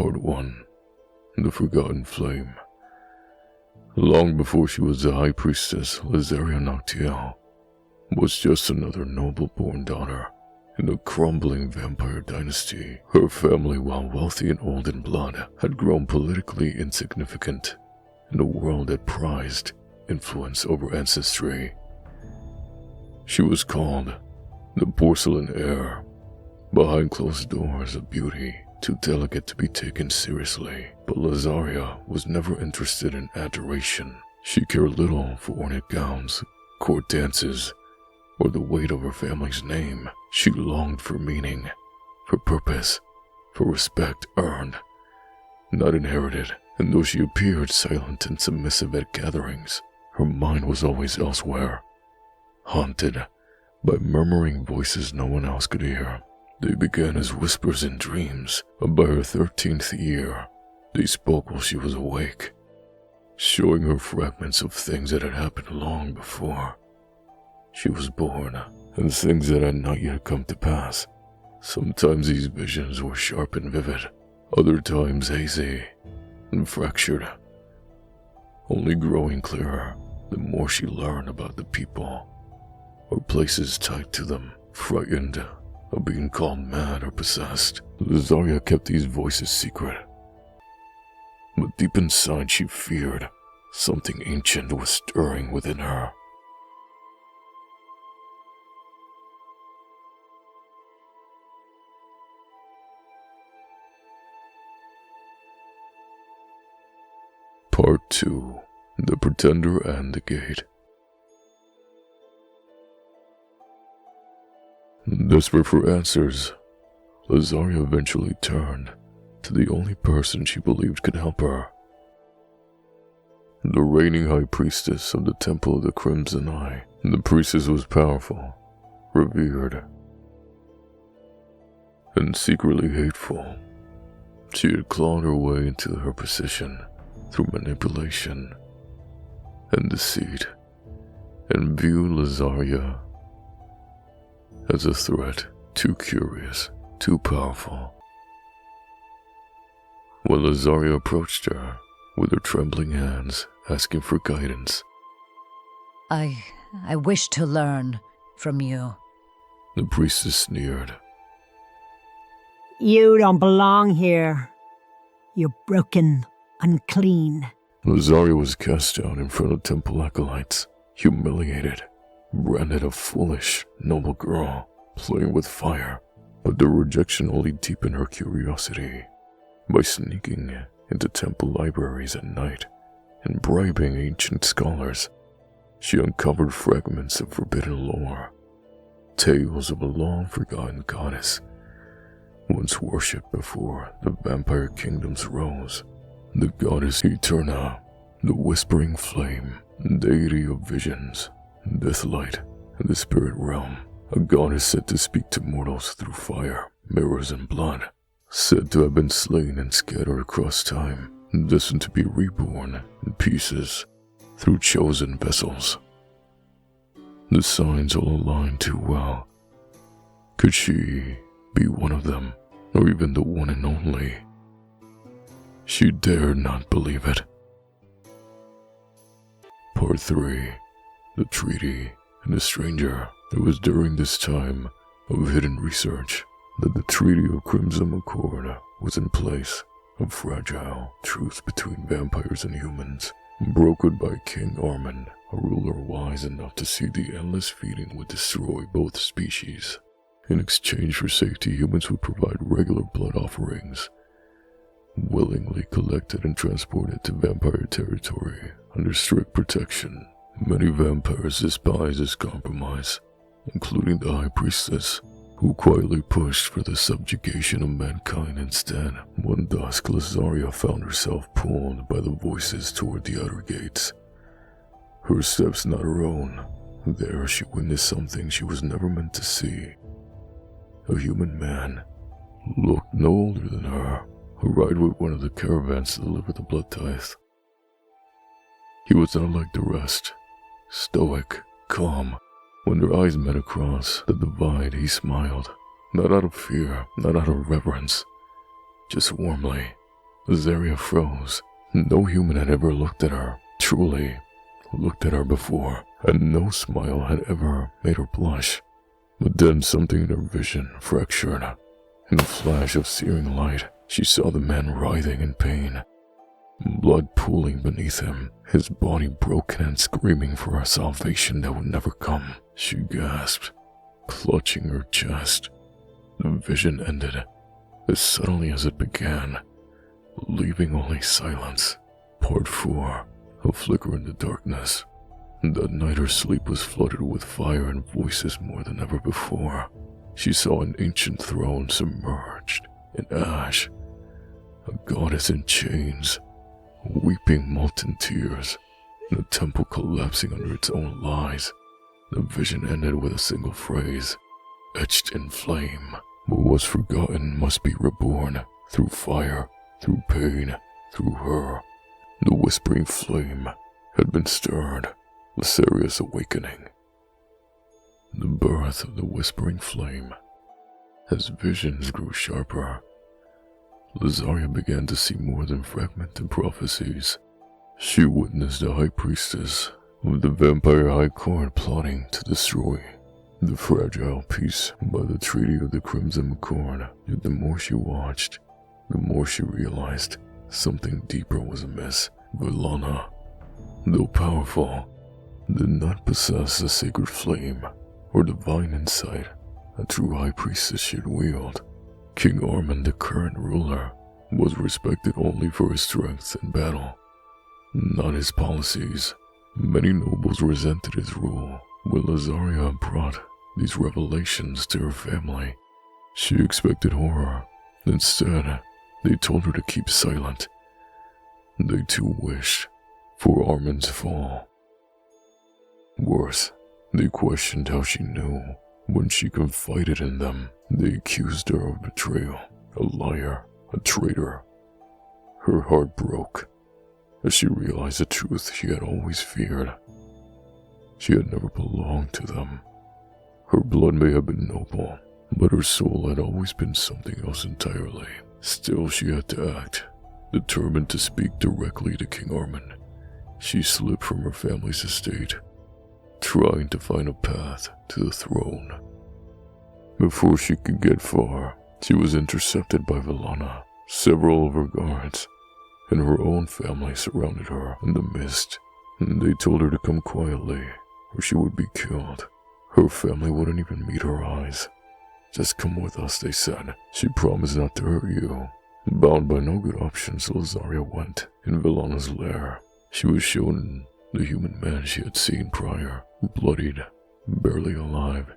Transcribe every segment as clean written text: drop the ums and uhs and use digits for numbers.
Part 1. The Forgotten Flame. Long before she was the High Priestess, Lysaria Noctielle was just another noble-born daughter in a crumbling vampire dynasty. Her family, while wealthy and old in blood, had grown politically insignificant in a world that prized influence over ancestry. She was called the Porcelain Heir. Behind closed doors, a beauty too delicate to be taken seriously. But Lysaria was never interested in adoration. She cared little for ornate gowns, court dances, or the weight of her family's name. She longed for meaning, for purpose, for respect earned, not inherited. And though she appeared silent and submissive at gatherings, her mind was always elsewhere, haunted by murmuring voices no one else could hear. They began as whispers in dreams, but by her 13th year, they spoke while she was awake, showing her fragments of things that had happened long before she was born, and things that had not yet come to pass. Sometimes these visions were sharp and vivid, other times hazy and fractured, only growing clearer the more she learned about the people or places tied to them. Frightened of being called mad or possessed, Lysaria kept these voices secret. But deep inside she feared something ancient was stirring within her. Part 2. The Pretender and the Gate. Desperate for answers, Lysaria eventually turned to the only person she believed could help her. The reigning High Priestess of the Temple of the Crimson Eye. The priestess was powerful, revered, and secretly hateful. She had clawed her way into her position through manipulation and deceit, and viewed Lysaria as a threat, too curious, too powerful. When Lysaria approached her, with her trembling hands, asking for guidance, I wish to learn from you. The priestess sneered. You don't belong here. You're broken, unclean. Lysaria was cast down in front of temple acolytes, humiliated, branded a foolish, noble girl, playing with fire. But the rejection only deepened her curiosity. By sneaking into temple libraries at night and bribing ancient scholars, she uncovered fragments of forbidden lore, tales of a long-forgotten goddess, once worshipped before the vampire kingdoms rose. The goddess Eterna, the whispering flame, deity of visions, deathlight, and the spirit realm. A goddess said to speak to mortals through fire, mirrors, and blood. Said to have been slain and scattered across time, destined to be reborn in pieces through chosen vessels. The signs all aligned too well. Could she be one of them, or even the one and only? She dared not believe it. Part 3. The Treaty and the Stranger. It was during this time of hidden research that the Treaty of Crimson Accord was in place, a fragile truce between vampires and humans, brokered by King Armand, a ruler wise enough to see the endless feeding would destroy both species. In exchange for safety, humans would provide regular blood offerings, willingly collected and transported to vampire territory under strict protection. Many vampires despised this compromise, including the High Priestess, who quietly pushed for the subjugation of mankind instead. One dusk, Lysaria found herself pulled by the voices toward the outer gates. Her steps not her own. There she witnessed something she was never meant to see. A human man, looked no older than her, who rode with one of the caravans to deliver the blood tithe. He was not like the rest, stoic, calm. When their eyes met across the divide, he smiled, not out of fear, not out of reverence, just warmly. Lysaria froze. No human had ever looked at her, truly looked at her before, and no smile had ever made her blush. But then something in her vision fractured. In a flash of searing light, she saw the man writhing in pain, blood pooling beneath him, his body broken and screaming for a salvation that would never come. She gasped, clutching her chest. The vision ended as suddenly as it began, leaving only silence. Part 4. A flicker in the darkness. That night her sleep was flooded with fire and voices more than ever before. She saw an ancient throne submerged in ash, a goddess in chains, weeping molten tears, and a temple collapsing under its own lies. The vision ended with a single phrase, etched in flame. What was forgotten must be reborn, through fire, through pain, through her. The whispering flame had been stirred, Lysaria's awakening. The birth of the whispering flame. As visions grew sharper, Lysaria began to see more than fragmented prophecies. She witnessed the High Priestess of the Vampire High Court plotting to destroy the fragile peace by the Treaty of the Crimson Accord. Yet the more she watched, the more she realized something deeper was amiss. Villana, though powerful, did not possess a sacred flame or divine insight a true High Priestess should wield. King Armand, the current ruler, was respected only for his strength in battle, not his policies. Many nobles resented his rule. When Lysaria brought these revelations to her family, she expected horror. Instead, they told her to keep silent. They too wished for Armand's fall. Worse, they questioned how she knew. When she confided in them, they accused her of betrayal, a liar, a traitor. Her heart broke as she realized the truth she had always feared. She had never belonged to them. Her blood may have been noble, but her soul had always been something else entirely. Still, she had to act. Determined to speak directly to King Armand, she slipped from her family's estate, trying to find a path to the throne. Before she could get far, she was intercepted by Villana. Several of her guards and her own family surrounded her in the mist. They told her to come quietly, or she would be killed. Her family wouldn't even meet her eyes. Just come with us, they said. She promised not to hurt you. Bound by no good options, Lysaria went. In Villana's lair, she was shown the human man she had seen prior, bloodied, barely alive.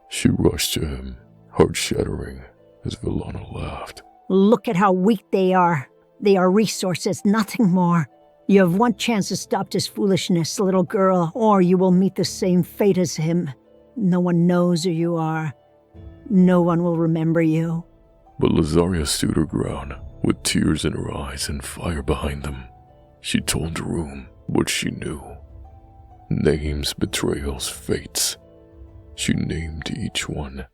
She rushed to him, heart-shattering, as Villana laughed. Look at how weak they are. They are resources, nothing more. You have one chance to stop this foolishness, little girl, or you will meet the same fate as him. No one knows who you are. No one will remember you. But Lysaria stood her ground, with tears in her eyes and fire behind them. She told the room what she knew. Names, betrayals, fates. She named each one,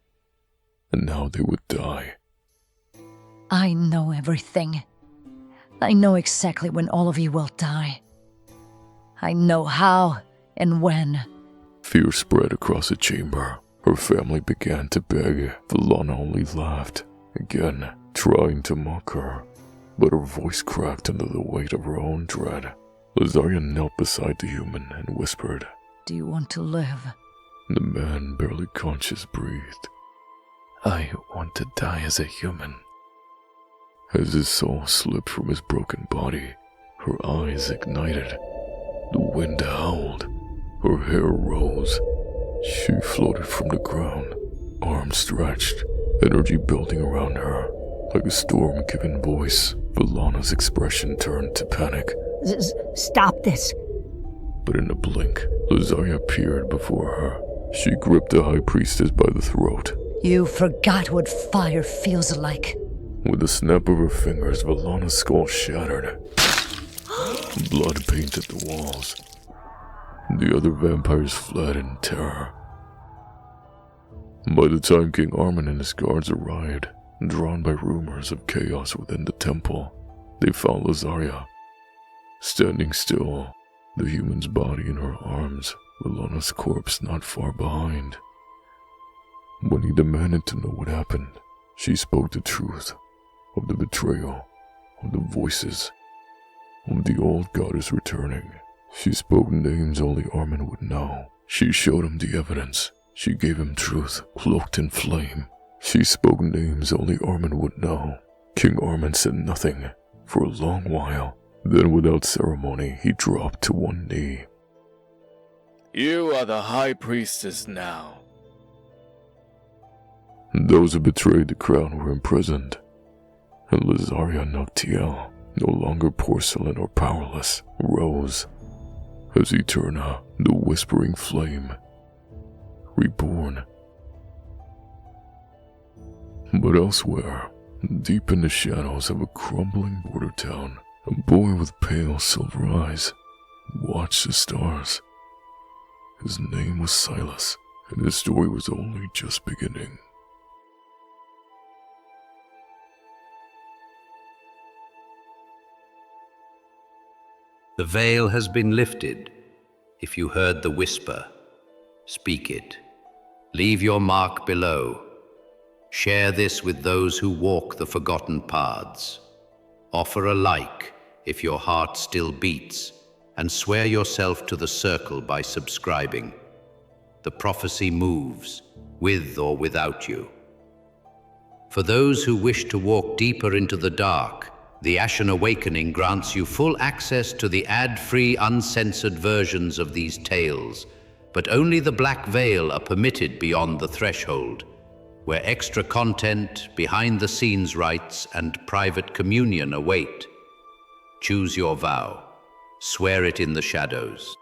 and how they would die. I know everything. I know exactly when all of you will die. I know how and when. Fear spread across the chamber. Her family began to beg. Villana only laughed, again, trying to mock her. But her voice cracked under the weight of her own dread. Lysaria knelt beside the human and whispered, Do you want to live? The man, barely conscious, breathed, I want to die as a human. As his soul slipped from his broken body, her eyes ignited. The wind howled. Her hair rose. She floated from the ground, arms stretched, energy building around her. Like a storm giving voice, Villana's expression turned to panic. Stop this. But in a blink, Lysaria appeared before her. She gripped the High Priestess by the throat. You forgot what fire feels like. With a snap of her fingers, Villana's skull shattered. Blood painted the walls. The other vampires fled in terror. By the time King Armand and his guards arrived, drawn by rumors of chaos within the temple, they found Lysaria, standing still, the human's body in her arms, with Lana's corpse not far behind. When he demanded to know what happened, she spoke the truth of the betrayal, of the voices, of the old goddess returning. She spoke names only Armin would know. She showed him the evidence. She gave him truth, cloaked in flame. She spoke names only Armin would know. King Armin said nothing for a long while. Then without ceremony, he dropped to one knee. You are the High Priestess now. Those who betrayed the crown were imprisoned, and Lysaria Noctielle, no longer porcelain or powerless, rose as Eterna, the whispering flame, reborn. But elsewhere, deep in the shadows of a crumbling border town, a boy with pale silver eyes watched the stars. His name was Silas, and his story was only just beginning. The veil has been lifted. If you heard the whisper, speak it. Leave your mark below. Share this with those who walk the forgotten paths. Offer a like if your heart still beats, and swear yourself to the circle by subscribing. The prophecy moves, with or without you. For those who wish to walk deeper into the dark, the Ashen Awakening grants you full access to the ad-free, uncensored versions of these tales, but only the Black Veil are permitted beyond the threshold, where extra content, behind-the-scenes rites, and private communion await. Choose your vow. Swear it in the shadows.